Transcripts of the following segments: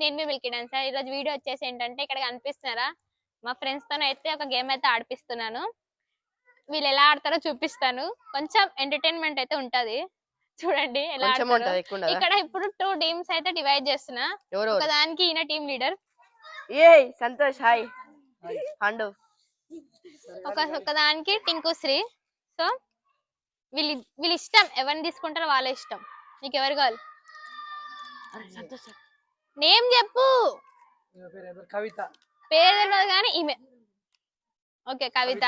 నేను మీ Milky dancer. ఈరోజు video వచ్చేసి ఏంటంటే ఇక్కడ కనిపిస్తున్నారా మా ఫ్రెండ్స్ తో అయితే ఒక గేమ్ అయితే ఆడిపిస్తున్నాను. వీళ్ళు ఎలా ఆడతారో చూపిస్తాను. కొంచెం ఎంటర్టైన్మెంట్ అయితే ఉంటది. చూడండి ఎలా ఆడతారో. ఇక్కడ ఇప్పుడు 2 టీమ్స్ అయితే డివైడ్ చేస్తున్నా. ఒక దానికి ఈయన టీమ్ లీడర్. సంతోష్ హాయ్ హండు. ఒక దానికి టింకు శ్రీ. సో వీళ్ళ ఇష్టం, ఎవరిని తీసుకుంటారో వాళ్ళ ఇష్టం. నీకు ఎవరు కావాలి? నేమ్ చెప్పు. కవిత. పేరు తెలియదు కానీ ఈమె. ఓకే కవిత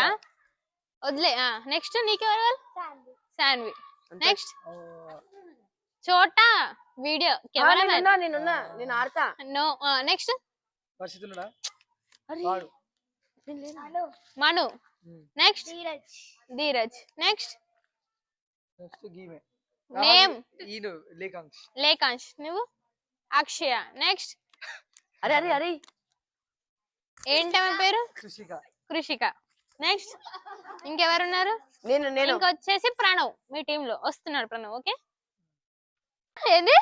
వదిలే. నెక్స్ట్ నీకెవరు కావాలి? శాన్వి. నెక్స్ట్ చోటా వీడియో నేను ఆడతా. No. Next Manu. Next Dheeraj. Next name Lekansh. నువ్వు అక్షయ. నెక్స్ట్ అరే అరే అరే ఏంటమ్మ పేరు? కృషిక. నెక్స్ట్ ఇంకెవరున్నారు? ఇంకొచ్చేసి ప్రణవ్. మీ టీమ్ లో వస్తున్నాడు ప్రణవ్. ఓకే ఏంది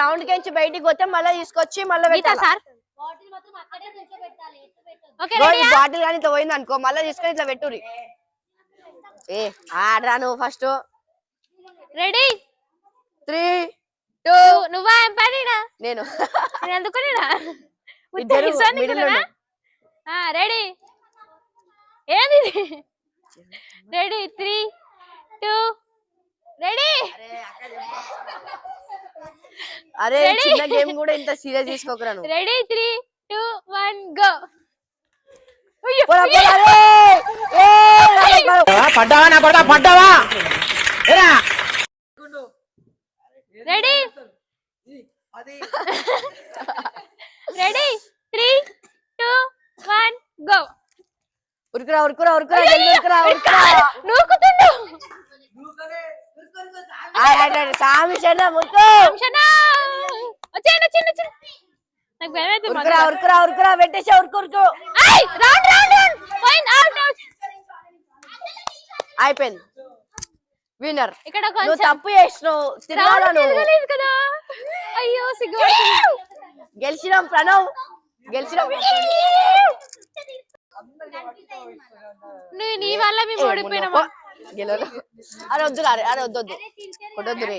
రౌండ్ కించి బయటికి పోతే మళ్ళీ తీసుకొచ్చి మళ్ళీ సార్ బాటిల్ కానీ ఇట్లా పోయింది అనుకో మళ్ళీ తీసుకొని ఇట్లా పెట్టురి. ఆడరా నువ్వు ఫస్ట్. రెడీ 3 2 నువ్వా ఎంపైనా? నేను ఎందుకునేనా? రెడీ ఏంది? Ready 3 2 ready. అరే చిన్న గేమ్ కూడా ఇంత సీరియస్ తీసుకోకరా నువ్వు. Ready 3 2 1 go. పడ్డావా నా కొడతా పడ్డావా? Ready ready 3 2 1 go. ఉరుకురా ఉరుకురా ఉరుకురా ఉరుకురా ఉరుకురా. నూకుతుండు. సామి చెన్న ముక్కు వచ్చేయండి చిన్న చిన్న. నాకు భయం అవుతుంది. ఉరుకురా ఉరుకురా ఉరుకురా పెట్టేసా ఉరుకు ఉరుకు. Round round round point out out. అయిపోయింది. విన్నర్. ఇక్కడ నువ్వు తప్పు చేసినావు. తిరగాలను కదా. అయ్యో సిగ్గు. గెలిచినాం ప్రణవ్. గెలిచినాం. నీ వల్ల మేము ఓడిపోయినామా? గెలవరు. అరే వద్దు అరే అరే వద్దు కొట్టొద్దు రే.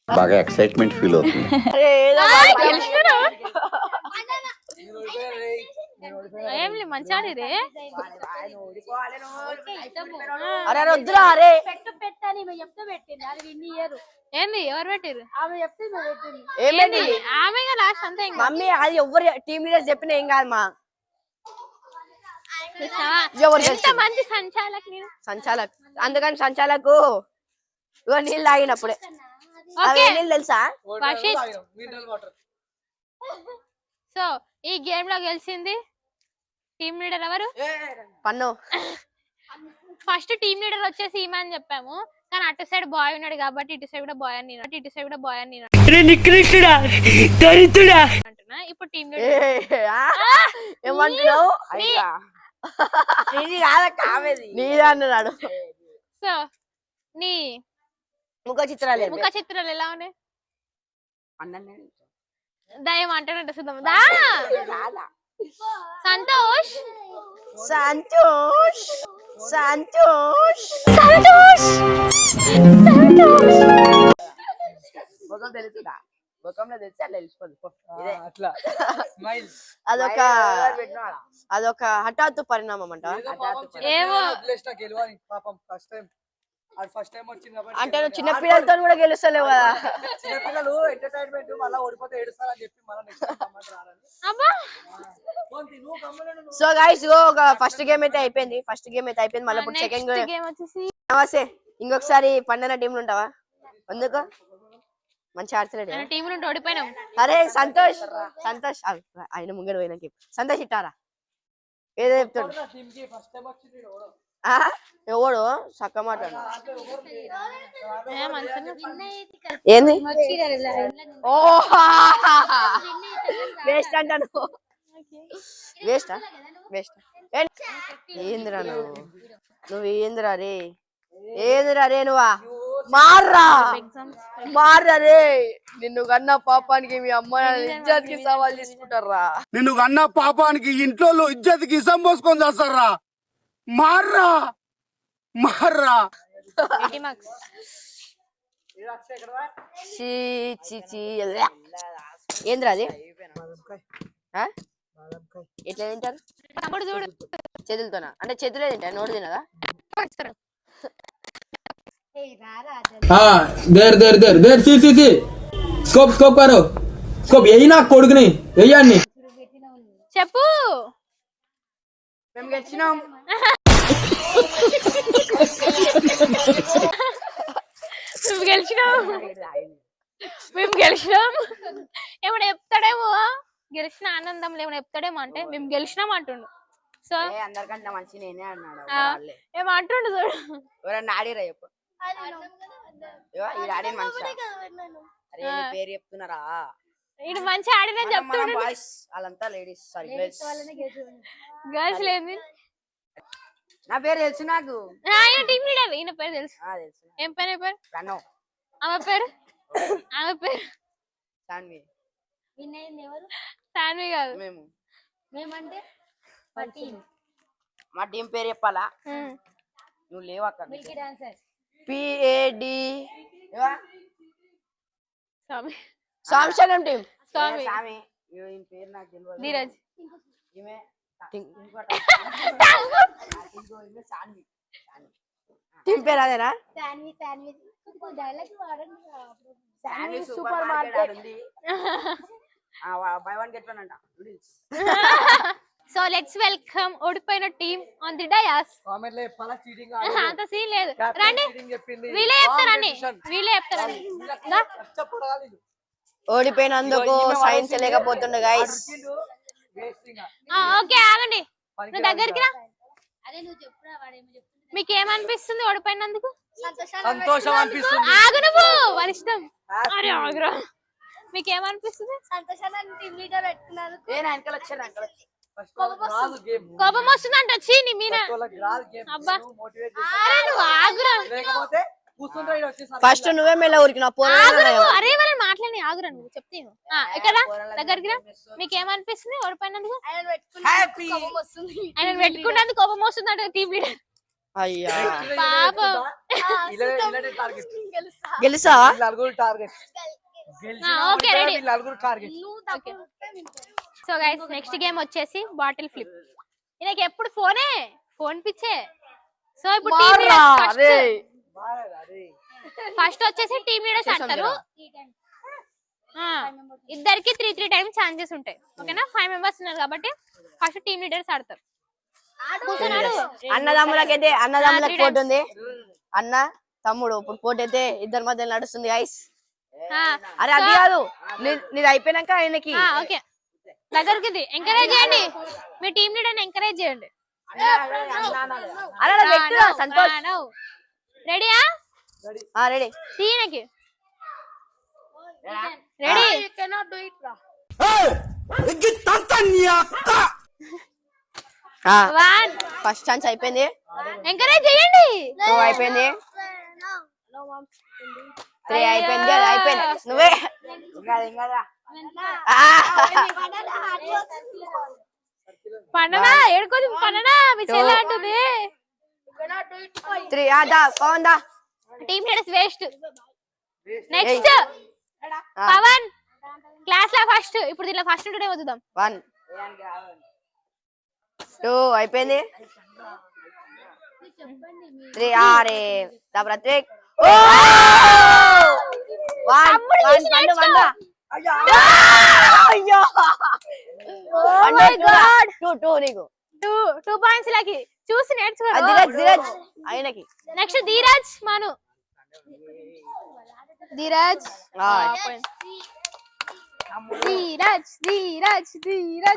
బాగా ఎక్సైట్మెంట్ ఫీల్ అవుతుంది. మంచిగా అరే అరే వద్దురా అరే. ఏంది ఎవరు పెట్టిరు? ఆమె లాస్ట్ అంతే. మమ్మీ అది ఎవరు టీమ్ లీడర్ చెప్పిన ఏం కాదు మా. మంచి సంచాలక్ సంచాలక్. అందుకని సంచాలకు నీళ్ళు తాగినప్పుడే నీళ్ళు తెలుసా. సో ఈ గేమ్ లో గెలిచింది టీమ్ లీడర్ ఎవరు? పన్ను. ఫస్ట్ టీమ్ లీడర్ వచ్చేసి ఈమె అని చెప్పాము, కానీ అటు సైడ్ బాయ్ ఉన్నాడు కాబట్టి ఇటు సైడ్ కూడా బాయ్ అని అంటున్నా. ఇప్పుడు టీమ్ లీడర్ ఏమంటున్నావు? అన్నాడు. సో నీ ముఖ చిత్రాలు ఎలా ఉన్నాయి? దయం అంటానంట చూద్దాం. సంతోష్ సంతోష్ సంతోష్ సంతోష్ ముఖం తెలుసుదా? ముఖంలో తెలిసి అట్లా వెళ్ళిపోదు. అదొక హఠాత్తు పరిణామం అంట. ఏమో అంటే నువ్వు చిన్న పిల్లలతో కూడా గెలుస్తలేవు కదా. సో గైస్ ఒక ఫస్ట్ గేమ్ అయితే అయిపోయింది. మళ్ళీ ఇప్పుడు సెకండ్ గేమ్ వచ్చేసి నమస్తే. ఇంకొకసారి పండన టీంలు ఉంటావా? ఎందుకు మంచి ఆడతలేడు. అరే సంతోష్ ఆయన ముంగడు పోయినాకి సంతోష్ ఇట్టారా ఏదో చెప్తాడు. ఎవడు చక్క మాట్లాడు. ఏంది వేస్ట్ అంటాను. వేస్టా ఏందిరా నువ్వు ఏందిరా రే నువ్వా మార్రా రే. నిన్ను కన్నా పాపానికి మీ అమ్మ ఇజ్జత్కి సవాల్ తీసుకుంటారా? నిన్ను కన్నా పాపానికి ఇంట్లో ఇజ్జత్కి ఇసం పోసుకొని చేస్తారా? మార్రా మార్రా. ఏంద్రా అది? ఎట్లా తింటారు? చేతులతోనా? అంటే చేతులే తింటా, నోరు తినదా? దేర్ దేర్ దేర్ దేర్ సి సి సి స్కోప్ స్కోప్ కరో స్కోప్ ఎయ్యి నా కొడుకుని ఎయ్యండి. చెప్పు. మేము గెలిచినాం. మేము గెలిచినాం ఏమైనా చెప్తాడేమో, గెలిచిన ఆనందంలో ఏమైనా చెప్తాడేమో అంటే మేము గెలిచినాం అంటుండు. సో అందరికంటే మంచి నేనే అన్నాడు. ఏమంటుండు చూడు. ఎవరన్నా ఆడిరా చెప్పు. ఆడి మంచి పేరు చెప్తున్నారా? ఇది మంచి ఆడినని చెప్తుండు. వాళ్ళంతా లేడీస్, సారీ గర్ల్స్ లేదు. నా పేరు తెలుసు నాకు. టీమ్ లీడర్ ఈయన పేరు తెలుసు. ఏం పేరు? పేరు ఆమె పేరు సాన్వి. సాన్వి కాదు. మేమంటే మా టీం పేరు చెప్పాలా? నువ్వు లేవక్క. PAD సాంశనం team. స్వామి పేరు నాకు తెలియదు. ధీరజ్. టీం పేరు అదేనా? సూపర్ మార్కెట్ ఉంది. బై వన్ గెట్ వన్ అంట. సో లెట్స్ వెల్కమ్ ఓడిపోయిన team on the dais. Comment లో చెప్పాలా చీటింగ్ అంత సీన్ లేదు. రండి వీళ్ళే చెప్తారని. ఓడిపోయినందుకు సైన్స్ లేకపోతుండే గైస్. ఓకే ఆగండి, నువ్వు దగ్గరికి రా. మీకు ఏమనిపిస్తుంది ఓడిపోయినందుకు? సంతోషం అనిపిస్తుంది. ఆగు నువ్వు, వాళ్ళ ఇష్టం. అరే ఆగురా. మీకు ఏమనిపిస్తుంది? కోపం వస్తుందంట. వచ్చి నీ మీద అబ్బా. అరే నువ్వు ఆగురా. ఫస్ట్ నువ్వే మెల్ల ఊరికి. అరే వాళ్ళని మాట్లాడి ఆగురా. నువ్వు చెప్తే ఇక్కడ దగ్గరికి రా. మీకు ఏమనిపిస్తుంది ఓడిపోయినందుకు? ఆయన పెట్టుకున్నందుకు కోపం వస్తుందంట టీమ్ లీడర్. అయ్యా పాపం. గెలుసావా? Okay ready. So guys next game వచ్చేసి బాటిల్ ఫ్లిప్. ఈయనకి ఎప్పుడు ఫోన్ పిచ్చే. సో ఇప్పుడు ఫస్ట్ వచ్చేసి టీమ్ లీడర్స్ ఆడతారు. ఇద్దరికి 3 టైమ్స్ ఛాన్సెస్ ఉంటాయి. ఓకేనా? 5 మెంబర్స్ ఉన్నారు కాబట్టి ఫస్ట్ టీమ్ లీడర్స్ ఆడతారు. అన్నదమ్ములకి పోటీ ఉంది. అన్న తమ్ముడు ఇప్పుడు పోటీ అయితే ఇద్దరి మధ్య నడుస్తుంది గైస్. అరే అది కాదు, నీది అయిపోయినాక ఆయనకి. ఓకే దగ్గరికి ఎంకరేజ్ చేయండి. మీ టీమ్ లీడర్ ఎంకరేజ్ చేయండి. సంతోష్ రెడీయా? రెడీ. తీయనకి రెడీ. ఫస్ట్ ఛాన్స్ అయిపోయింది. ఎంకరేజ్ చేయండి. 2 అయిపోయింది. 3 అయిపోయింది. అది అయిపోయింది. నువ్వే పండనా ఏడుకోదు. పండనా మీ చెల్లి అంటుంది. 3 పవన్ దా. Team leaders waste. Next Pawan class లో ఫస్ట్. ఇప్పుడు దీంట్లో ఫస్ట్ ఉంటే వద్దాం. 1 2 అయిపోయింది. 3 ఆరే దా ప్రత్యేక్. 2 పాయింట్స్ లకి చూసి నేర్చుకో. ధీరజ్ ఆయనకి. నెక్స్ట్ ధీరజ్ మను. ధీరజ్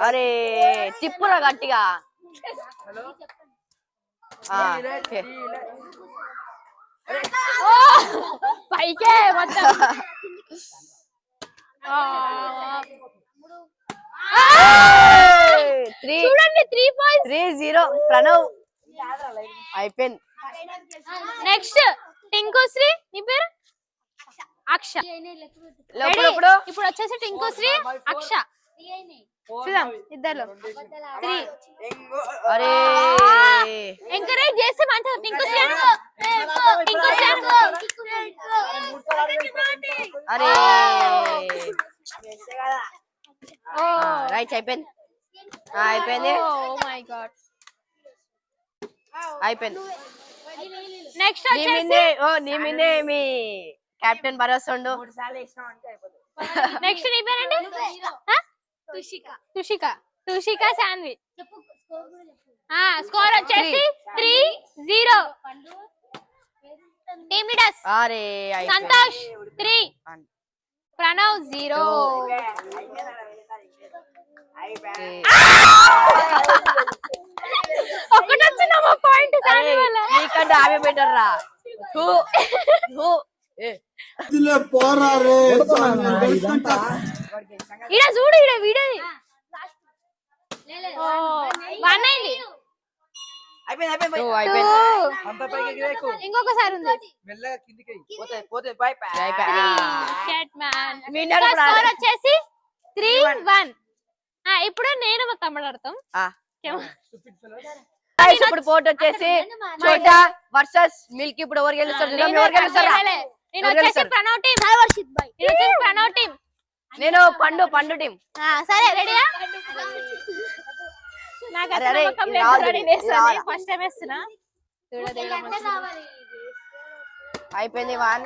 అరే తిప్పురా గట్టిగా. పైకే మొత్తం. చూడండి 3 పాయింట్స్. 3-0 ప్రణవ్ అయిపోయింది. నెక్స్ట్ టింకుశ్రీ నీ పేరు అక్ష. లోపల Ready? ఇప్పుడు ఇప్పుడు వచ్చేసి టింకుశ్రీ అక్ష చూద్దాం ఇద్దరు 3. అరే ఎంకరేజ్ చేస్తే మంచిగా టింకుశ్రీ అరే రైట్ అయిపోయింది అయిపోయింది మై గాడ్. అయిపోయింది నెక్స్ట్ నీ వచ్చేసి మీదే నీ మీదే మీ కెప్టెన్ భరోసా ఉండు నెక్స్ట్ నీ పేరేంటి? తుషిక శాన్వి. స్కోర్ వచ్చేసి 3-0. టీమ్ లీడర్స్ అరే సంతోష్ 3, ప్రణవ్ 0. ఒకటి వచ్చిన పాయింట్ శాన్వి వల్ల. నీకంటే ఆమె బెటర్ రా ఇడ చూడు ఇడ వీడది 1 అయింది. అయిపోయింది 2. అంత పైకి ఎగిరేకు. ఇంకొకసారి ఉంది. మెల్లగా కిందికి పోతే by by. Cat man. Winner so ఇప్పుడు స్కోర్ వచ్చేసి 3-1. ఇప్పుడు నేను మా తమ్ముడు ఆడతాం. Guys, ఇప్పుడు పోటీ వచ్చేసి చోటా వర్సెస్ మిల్క్. ఇప్పుడు ఎవరు గెలుస్తారు చూద్దాం. ఎవరు గెలుస్తారా? నేను వచ్చేసి ప్రణవ్ టీం. ప్రణవ్ టీం. నేను పండు టీం. సరే రెడీయా? నాకు అరే, అసలు అరే, నమ్మకం ఇది లేదు. రాదు, రెడీ ఇది చేస్తాను. రాదు. ఫస్ట్ టైం వేస్తున్నా. అయిపోయింది 1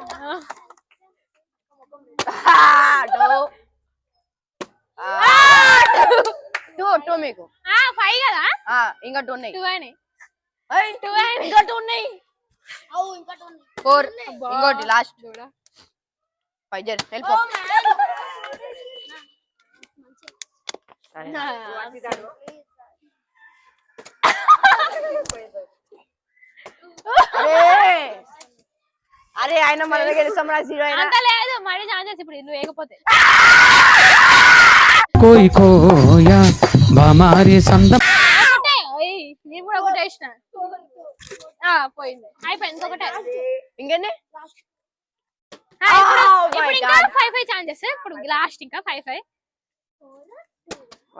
2 మీకు 5 కదా? ఇంకా 2 ఉన్నాయి 2 అని. ఇంకా 2 ఉన్నాయి 4 ఇంకోటి లాస్ట్ 5 జర్ వెళ్ళిపో. అరే ఆయన మన దగ్గర ఇస్తాం 0 అయినా అంత లేదు మళ్ళీ ఛాన్సెస్ ఇప్పుడు నువ్వు వేయకపోతే. कोई खोया हमारे संदम నేను కూడా ఒకటే వేసిన. పోయింది అయిపోయింది. ఇంకొకటే ఇంకేంటి ఇప్పుడు ఇంకా 5-5 ఛాన్సెస్. ఇప్పుడు లాస్ట్ ఇంకా 5-5.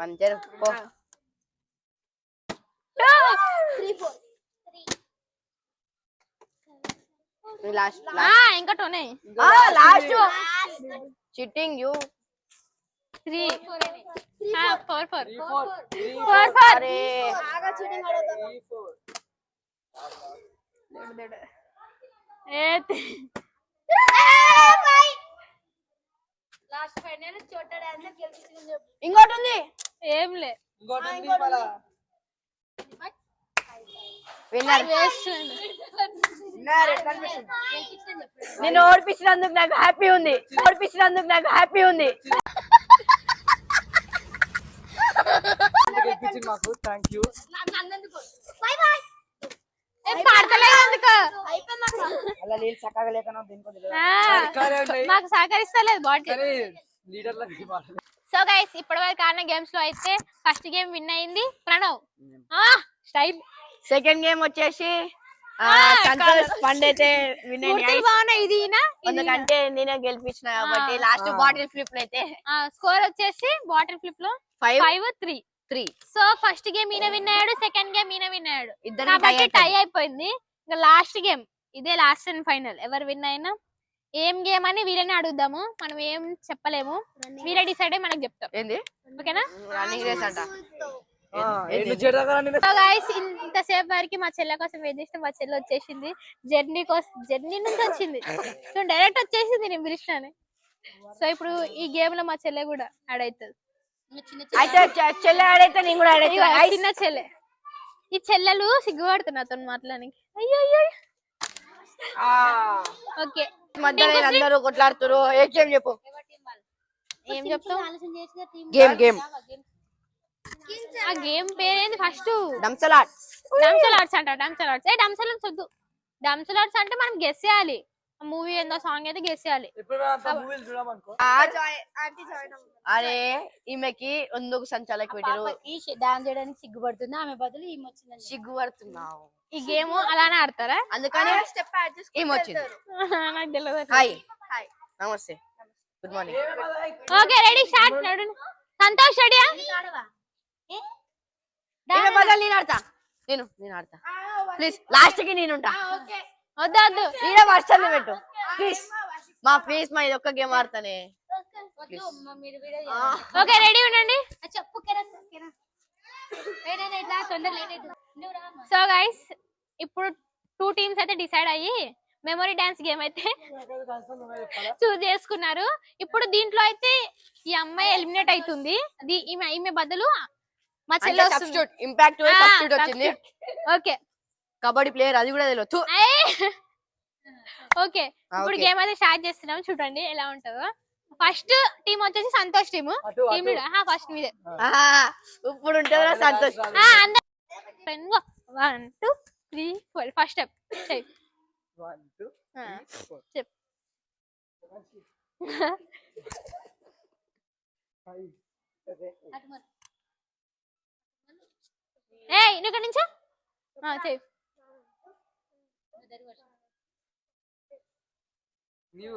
1 జర్ పో. 3 లాస్ట్ ఇంకా 2 ఉన్నాయి. లాస్ట్ చిట్టింగ్ యూ 3 4 అరే ఇంకోటి ఉంది ఏం లే ఇంకోటి ఉంది మళ్ళా. Winner waste. నేను ఓడిపించినందుకు నాకు హ్యాపీ ఉంది. గెలిపించింది మాకు. Thank you. పాడతలేదు అందుకు. అలా నీళ్ళు చక్కగా లేకనా దీనికి మాకు సహకరిస్తలేదు బాడీ. లీడర్లకు ఇవ్వాలి. సో గైస్ ఇప్పటి వరకు ఆడిన గేమ్స్ లో అయితే ఫస్ట్ గేమ్ విన్ అయింది ప్రణవ్. స్టైల్. సెకండ్ గేమ్ వచ్చేసి సంతోష్ పండు అయితే విన్ బాగున్నాయి. ఇది ఎందుకంటే నేనే గెలిపించిన కాబట్టి లాస్ట్ బాటిల్ ఫ్లిప్ అయితే స్కోర్ వచ్చేసి బాటిల్ ఫ్లిప్ లో 5-3. సో ఫస్ట్ గేమ్ ఈయన విన్ అయ్యాడు. సెకండ్ గేమ్ ఈయన విన్ అయ్యాడు. కాబట్టి టై అయిపోయింది. ఇంకా లాస్ట్ గేమ్ ఇదే లాస్ట్ అండ్ ఫైనల్. ఎవరు విన్ అయినా ఏం గేమ్ అని వీళ్ళని అడుగుదాము. మనం ఏం చెప్పలేము. వీళ్ళే డిసైడ్ అయ్యి మనకు చెప్తాం. ఏంది ఓకేనా? రన్నింగ్ రేస్ అంట. గైస్ ఇంతసేపు వరకు మా చెల్లె కోసం వెయిట్ చేసిన మా చెల్లె వచ్చేసింది. జర్నీ నుంచి వచ్చింది. సో డైరెక్ట్ వచ్చేసింది నేను పిలిచినాను. సో ఇప్పుడు ఈ గేమ్ లో మా చెల్లె కూడా యాడ్ అవుతుంది. అయితే చెల్లె ఆడైతే నేను కూడా ఆడైతే చిన్న చెల్లె. ఈ చెల్లెలు సిగ్గుపడుతున్నా అతను మాట్లాడానికి. అయ్యో అయ్యో. ఓకే మధ్యలో అందరూ కొట్లాడుతారు. ఏ గేమ్ చెప్పు. ఏం చెప్తావు? గేమ్ ఆ గేమ్ పేరేంది ఫస్ట్? డంసలాట్స్ అంట. డంసలాట్స్ వద్దు. డంసలాట్స్ అంటే మనం గెస్ చేయాలి. మూవీ ఏందో సాంగ్ అయితే గెస్ చేయాలి. అరే ఈమెకి ఎందుకు సంచాలకి పెట్టారు? డాన్స్ చేయడానికి సిగ్గుపడుతుంది. ఆమె బదులు ఈమె వచ్చిందని సిగ్గుపడుతున్నావు. ఈ గేమ్ అలానే ఆడతారా? అందుకని ఏం వచ్చింది. నాకు తెలియదు. హాయ్ నమస్తే good morning. Okay ready start. నడు సంతోష్ రెడీయా? నేను ఆడతా నేను ఆడతా ప్లీజ్ లాస్ట్ కి నేను ఉంటా. వద్దు వద్దు ఈడ వర్షాలు పెట్టు ప్లీజ్ మా ఇది ఒక్క గేమ్ ఆడతానే. ఓకే రెడీ ఉండండి. సో గైస్ ఇప్పుడు 2 టీమ్స్ అయితే డిసైడ్ అయ్యి మెమరీ డాన్స్ గేమ్ అయితే చూస్ చేసుకున్నారు. ఇప్పుడు దీంట్లో అయితే ఈ అమ్మాయి ఎలిమినేట్ అవుతుంది. ఈమె బదులు మా చెల్లి సబ్స్టిట్యూట్ ఇంపాక్ట్ సబ్స్టిట్యూట్ వచ్చింది. ఓకే కబడ్డీ ప్లేయర్ అది కూడా తెలియదు. ఓకే ఇప్పుడు గేమ్ అయితే స్టార్ట్ చేస్తున్నాం. చూడండి ఎలా ఉంటుందో. ఫస్ట్ టీం వచ్చేసి సంతోష్ టీమ్ ఫస్ట్ మీదే. ఇప్పుడు ఉంటుందా సంతోష్? 1 2 3 4 ఫస్ట్ స్టెప్ 1 2 చెప్. 5 7 ఏయ్ నువ్వు ఇక్కడి నుంచో చెయ్. న్యూ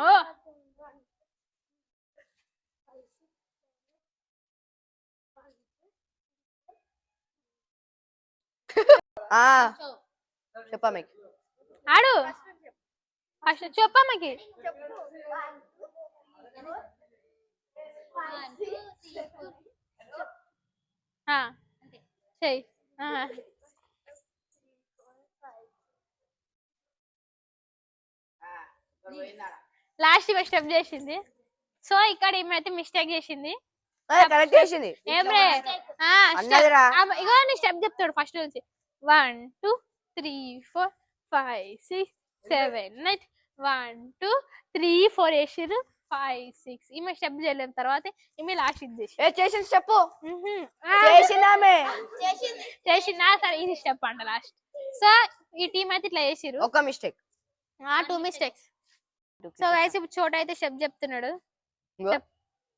ఓ చెప్పా మీకు ఆడు ఫస్ట్ చెప్పమ్మకి. చెయ్యి. లాస్ట్ స్టెప్ చేసింది. సో ఇక్కడ ఏమైతే మిస్టేక్ చేసింది. కరెక్ట్ చేసింది. ఏమ్రే అన్నదిరా. ఇగో నీ స్టెప్ చెప్తాడు ఫస్ట్ నుంచి. 1 2 3 4 5 6 7 8 1 2 3 4 వేసిరు 5 6. ఈమె స్టెప్ చేయలేము. తర్వాత ఈమె లాస్ట్ ఇది చేసింది స్టెప్ చేసిందామే చేసిందా? సరే ఇది స్టెప్ అంట లాస్ట్. సో ఈ టీం అయితే ఇట్లా చేసిరు. ఒక మిస్టేక్ 2 మిస్టేక్స్. సో గైస్ ఇప్పుడు చోట అయితే స్టెప్ చెప్తున్నాడు.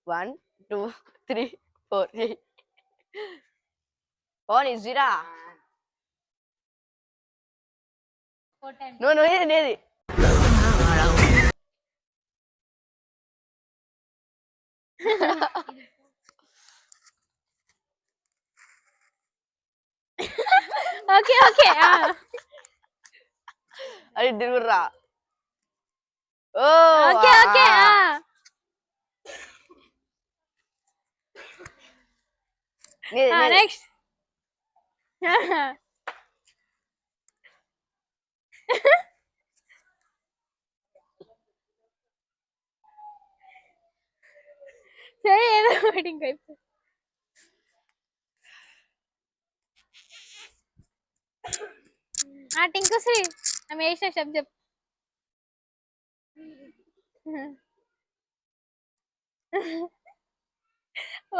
1 2 3 4 ఓన్ ఇజిరా నువ్వు నేది ఓకే ఓకే అది దిగుర్రా. ఓ ఓకే ఓకే నెక్స్ట్. సరే ఏదో ఒకటి ఇంకా టింకుశ్రీ ఆమె వేసిన స్టెప్ చెప్పు.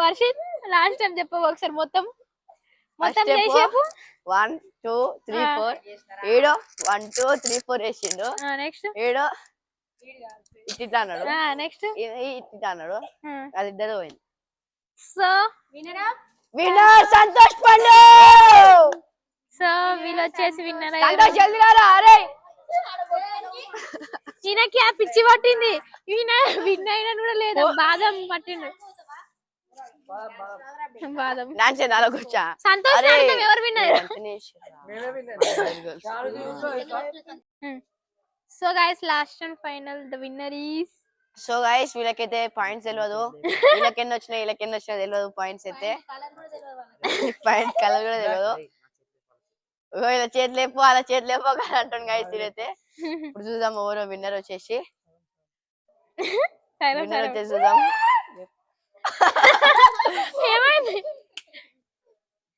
వర్షిత్ లాస్ట్ టైం చెప్పవు ఒకసారి మొత్తం చేసేపు. 1 2 3 4 ఏడో 1 2 3 4 వేసిండు. నెక్స్ట్ ఏడో ఇట్లా అన్నాడు. నెక్స్ట్ ఇట్లా అన్నాడు. అది ఇద్దరు పోయింది. సో విన్నర్ సంతోష్ పండు. సో వీళ్ళు వచ్చేసి విన్నర్. సంతోష్ జల్దీ రారా. అరే ఈయనకి ఆ పిచ్చి పట్టింది. ఈయన విన్ అయినా కూడా లేదు. బాదం పట్టిండు. బాదం డాన్స్ చేయాలి కూర్చా. సంతోష్ ఎవరు విన్నారు? So guys last and final the winner is. So guys వీళ్ళకైతే పాయింట్స్ తెలియదు. వీళ్ళకి ఎన్ని వచ్చినాయి వీళ్ళకి ఎన్ని వచ్చినా తెలియదు. పాయింట్స్ అయితే పాయింట్ కలర్ కూడా తెలియదు. ఇలా చేతి లేపు అలా చేతి లేపు అంటాను గైస్ వీళ్ళైతే. ఇప్పుడు చూద్దాం ఎవరో విన్నర్ వచ్చేసి. విన్నర్ వచ్చేసి చూద్దాం. ఏమైంది?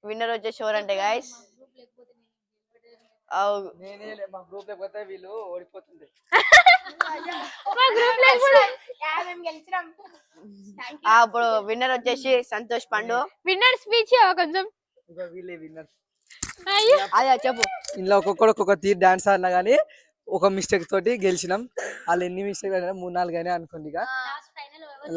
విన్నర్ వచ్చేసి ఎవరంటే గైస్ మా గ్రూప్ లేకపోతే వీళ్ళు ఓడిపోతుంది. అప్పుడు విన్నర్ వచ్చేసి సంతోష్ పండు. విన్నర్ స్పీచ్ కొంచెం వీళ్ళే విన్నర్. అదే చెప్పు. ఇంట్లో ఒక్కొక్కడు ఒక్కొక్క తీరు డాన్స్ ఆడినా గానీ ఒక మిస్టేక్ తోటి గెలిచినాం. వాళ్ళు ఎన్ని మిస్టేక్ అయినా 3 4 అయినా అనుకోండి. ఇక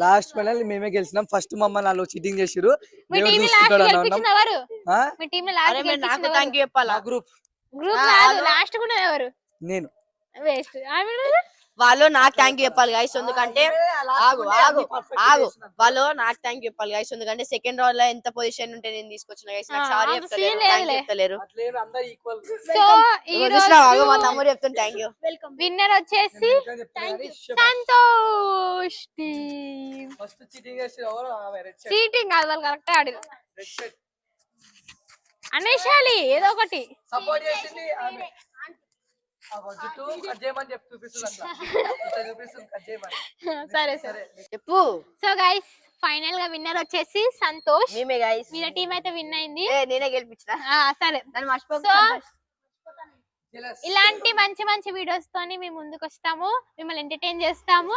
లాస్ట్ ఫైనల్ మేమే గెలిచినాం. ఫస్ట్ మమ్మల్ని వాళ్ళు చీటింగ్ చేసిరు. మీ దేవుడు టీం లాస్ట్ చూసుకుంటాడు అని గెలిపించింది ఎవరు? ఆ? మీ టీం అరే లాస్ట్ మీరు నాకు గెలిపించింది థ్యాంక్ యూ చెప్పాలా? గ్రూప్ గ్రూప్ ఆ, కాదు వాళ్ళు- లాస్ట్ కూడా ఎవరు? నేను వేస్ట్ వాళ్ళు నాకు థ్యాంక్ యూ చెప్పాలి గైస్, ఎందుకంటే ఆగు ఆగు ఆగు వాళ్ళు నాకు థ్యాంక్ యూ చెప్పాలి గైస్, ఎందుకంటే సెకండ్ రౌండ్ లో ఎంత పొజిషన్ ఉంటే నేను తీసుకొచ్చిన గైస్ నాకు ఆ, సారీ అంత చెప్తలేరు, scene థ్యాంక్ లేదులే. చెప్తలేరు. అట్లేమి అందరు ఈక్వల్. సో ఈ చూసినావా? మా రోజు తమ్ముడు చెప్తాను థ్యాంక్ యూ. విన్నర్ వచ్చేసి సంతోష్ టీం. ఫస్ట్ చీటింగ్ చేసి ఎవరు? ఆమె రెడ్ షర్ట్. చీటింగ్ కాదు వాళ్ళు కరెక్ట్ ఆడిరు. రెడ్ షర్ట్ అనేషాలి ఏదో ఒకటి. సపోర్ట్ చేసింది ఆమె. ఆ జుట్టు కట్ చేయమని చెప్పి చూపిస్తుంది అట్లా. ఇట్లా చూపిస్తుంది కట్ చేయమని. సరే సరే చెప్పు. సో గైస్ ఫైనల్ గా విన్నర్ వచ్చేసి సంతోష్. మేమే గైస్. వీళ్ళ టీం అయితే విన్ అయింది. నేనే గెలిపించిన. సరే దాన్ని మర్చిపోకు. So Jealous. ఇలాంటి మంచి మంచి వీడియోస్ తోని మేము ముందుకు వస్తాము, మిమ్మల్ని ఎంటర్టైన్ చేస్తాము.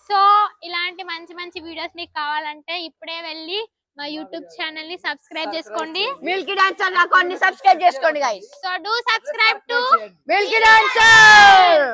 సో ఇలాంటి మంచి మంచి వీడియోస్ మీకు కావాలంటే ఇప్పుడే వెళ్ళి మా యూట్యూబ్ ఛానల్ ని సబ్స్క్రైబ్ చేసుకోండి. మిల్కీ డాన్సర్ నాకు అన్ని సబ్స్క్రైబ్ చేసుకోండి guys. So do subscribe to Milky dancer.